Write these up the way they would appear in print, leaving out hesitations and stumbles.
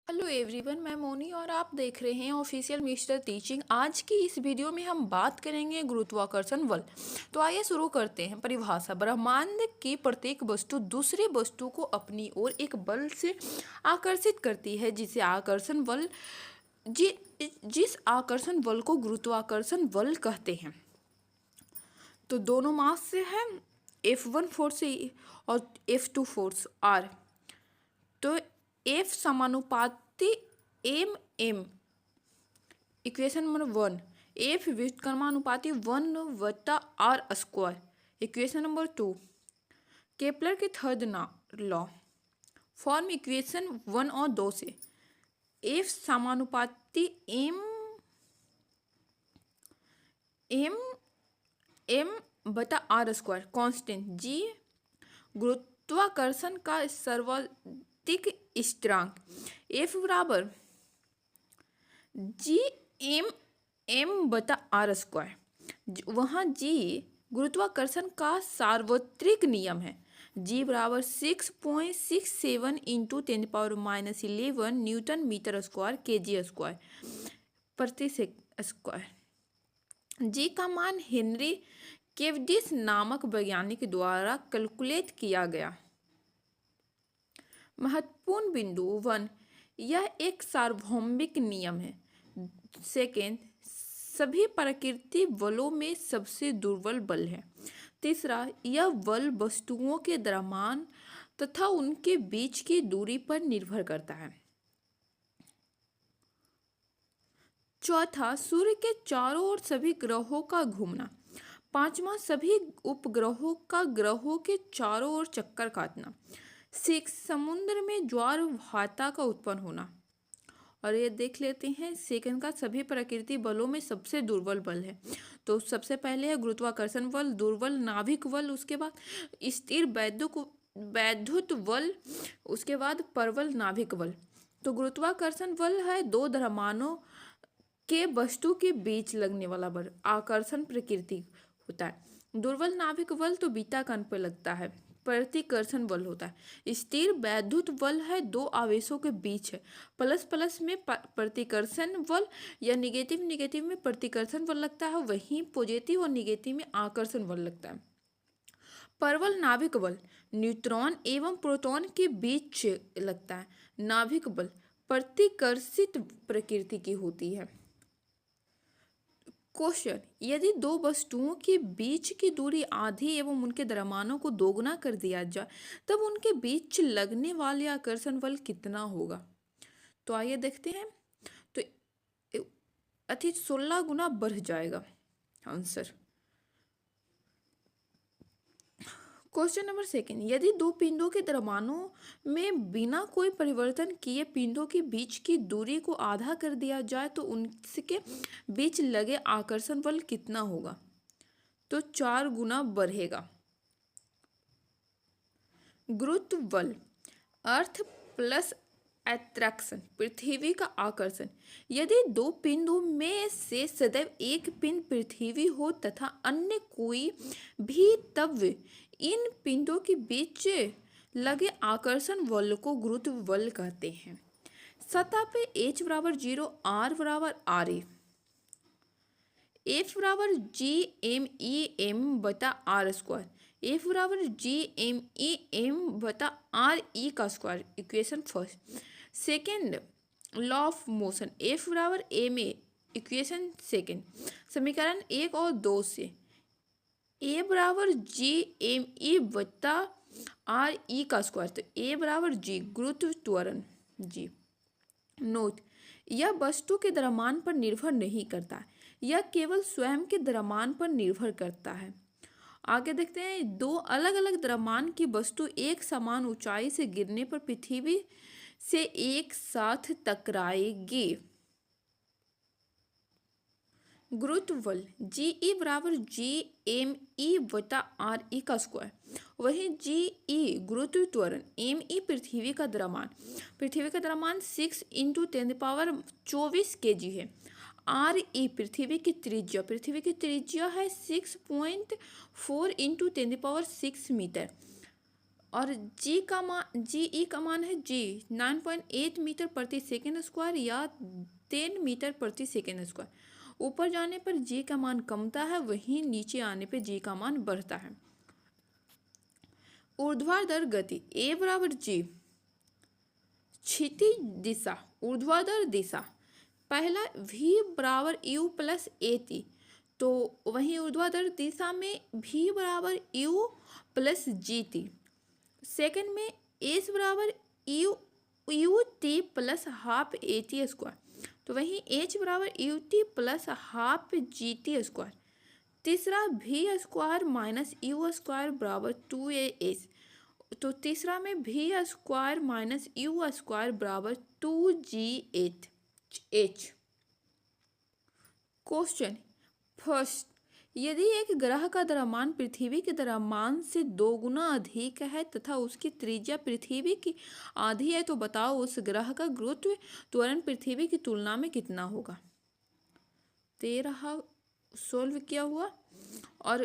Hello everyone, मैं मोनी और आप देख रहे हैं ऑफिशियल मिस्टर टीचिंग। आज की इस वीडियो में हम बात करेंगे गुरुत्वाकर्षण बल। तो आइए शुरू करते हैं। परिभाषा: ब्रह्मांड की प्रत्येक वस्तु दूसरी वस्तु को अपनी ओर एक बल से आकर्षित करती है, जिसे आकर्षण बल जिस आकर्षण बल को गुरुत्वाकर्षण बल कहते हैं। तो दोनों मास से है, F1 फोर्स और F2 फोर्स आर। तो F समानुपाती M M, equation number 1। F व्युत्क्रमानुपाती 1/r², इक्वेशन नंबर 2। केपलर के थर्ड लॉ फॉर्म इक्वेशन 1 और 2 से। F समानुपाती M M m/r², constant g गुरुत्वाकर्षण का सर्वाधिक स्थिरांक। F बराबर g/r², वहाँ g गुरुत्वाकर्षण का सार्वत्रिक नियम है। g बराबर 6.67 into 10⁻11 Newton metre square kg² प्रति स्क्वायर। जी का मान हेनरी केवडिश नामक वैज्ञानिक द्वारा कैलकुलेट किया गया। महत्वपूर्ण बिंदु 1, यह एक सार्वभौमिक नियम है। सेकेंड, सभी प्राकृतिक बलों में सबसे दुर्बल बल है। तीसरा, यह बल वस्तुओं के द्रव्यमान तथा उनके बीच की दूरी पर निर्भर करता है। चौथा, सूर्य के चारों ओर सभी ग्रहों का घूमना। पांचवा, सभी उपग्रहों का ग्रहों के चारों ओर चक्कर काटना। 6, समुद्र में ज्वार भाटा का उत्पन्न होना। और ये देख लेते हैं सेकंड का, सभी प्राकृतिक बलों में सबसे दुर्बल बल है। तो सबसे पहले है गुरुत्वाकर्षण बल, दुर्बल नाभिक बल, उसके बाद स्थिर वैद्युत बल, उसके बाद प्रबल नाभिक बल। तो गुरुत्वाकर्षण बल है दो द्रव्यमानों के वस्तु के बीच लगने वाला बल, आकर्षण प्रकृति होता है। दुर्बल नाभिक बल तो बीटा कण पर लगता है, प्रतिकर्षण बल होता है। स्थिर वैद्युत बल है दो आवेशों के बीच है, प्लस प्लस में प्रतिकर्षण बल या निगेटिव में प्रतिकर्षण बल लगता है, वहीं पॉजिटिव और निगेटिव में आकर्षण बल लगता है। प्रबल नाभिक बल न्यूट्रॉन एवं प्रोटॉन के बीच लगता है। नाभिक बल प्रतिकर्षित प्रकृति की होती है। क्वेश्चन: यदि दो वस्तुओं के बीच की दूरी आधी एवं उनके द्रव्यमानों को दोगुना कर दिया जाए, तब उनके बीच लगने वाले आकर्षण बल कितना होगा? तो आइए देखते हैं। तो अति 16 गुना बढ़ जाएगा आंसर। क्वेश्चन नंबर 2, यदि दो पिंडों के द्रव्यमानों में बिना कोई परिवर्तन किए पिंडों के बीच की दूरी को आधा कर दिया जाए, तो उनके बीच लगे आकर्षण बल कितना होगा? तो 4 गुना बढ़ेगा। गुरुत्व बल, अर्थ प्लस अट्रैक्शन, पृथ्वी का आकर्षण। यदि दो पिंडों में से सदैव एक पिंड पृथ्वी हो तथा अन्य कोई भी, तब इन पिंडों के बीच लगे आकर्षण बल को गुरुत्व बल कहते हैं। सतह पे H बराबर 0, R बराबर RA, F बराबर GMEM/r², F बराबर GMEM/RE², equation first. Second, law of motion, F बराबर ma, इक्वेशन सेकेंड। समीकरण 1 और 2 से A बराबर GME/RE², तो A बराबर G गुरुत्व त्वरण G। नोट: यह वस्तु के द्रव्यमान पर निर्भर नहीं करता, यह केवल स्वयं के द्रव्यमान पर निर्भर करता है। आगे देखते हैं। दो अलग अलग द्रव्यमान की वस्तु एक समान ऊंचाई से गिरने पर पृथ्वी से एक साथ टकराएगी। गुरुत्व बल GE बराबर GME/RE², वहीं GE गुरुत्व त्वरण, ME पृथ्वी का द्रव्यमान 6 इंटू 10⁻24 kg है। RE पृथ्वी की त्रिज्या है 6.4 इंटू 10⁻6 मीटर। और जी का मान है जी 9.8 मीटर प्रति सेकेंड स्क्वायर या 10 मीटर प्रति सेकेंड स्क्वायर। ऊपर जाने पर जी का मान कमता है, वहीं नीचे आने पर जी का मान बढ़ता है। ऊर्ध्वाधर गति ए बराबर जी। क्षितिज दिशा ऊर्ध्वाधर दिशा, पहला v बराबर u प्लस ए टी, तो वहीं ऊर्ध्वाधर दिशा में v बराबर u plus G T. Second में एस बराबर U T plus half A T square, तो वहीं एच बराबर U T plus half G T square. तीसरा भी स्क्वायर माइनस यू स्क्वायर बराबर 2a, तो तीसरा में भी स्क्वायर माइनस यू स्क्वायर बराबर 2gh। क्वेश्चन फर्स्ट, यदि एक ग्रह का द्रव्यमान पृथ्वी के द्रव्यमान से 2 गुना अधिक है तथा उसकी त्रिज्या पृथ्वी की आधी है, तो बताओ उस ग्रह का गुरुत्व त्वरण पृथ्वी की तुलना में कितना होगा। 13 सोल्व किया हुआ और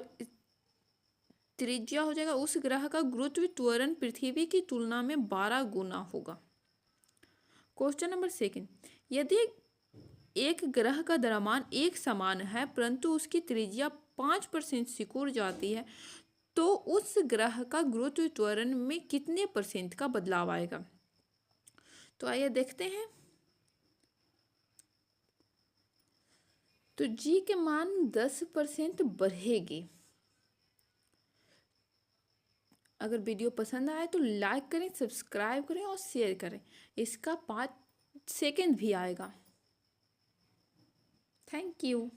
त्रिज्या हो जाएगा, उस ग्रह का गुरुत्व त्वरण पृथ्वी की तुलना में 12 गुना होगा। क्वेश्चन नंबर सेकंड, यदि एक ग्रह का द्रव्यमान एक समान है परंतु उसकी त्रिज्या 5% सिकुड़ जाती है, तो उस ग्रह का गुरुत्व त्वरण में कितने % का बदलाव आएगा। तो आइए देखते हैं। तो जी के मान 10% बढ़ेगी। अगर वीडियो पसंद आए तो लाइक करें, सब्सक्राइब करें और शेयर करें। इसका 5 सेकंड भी आएगा। Thank you.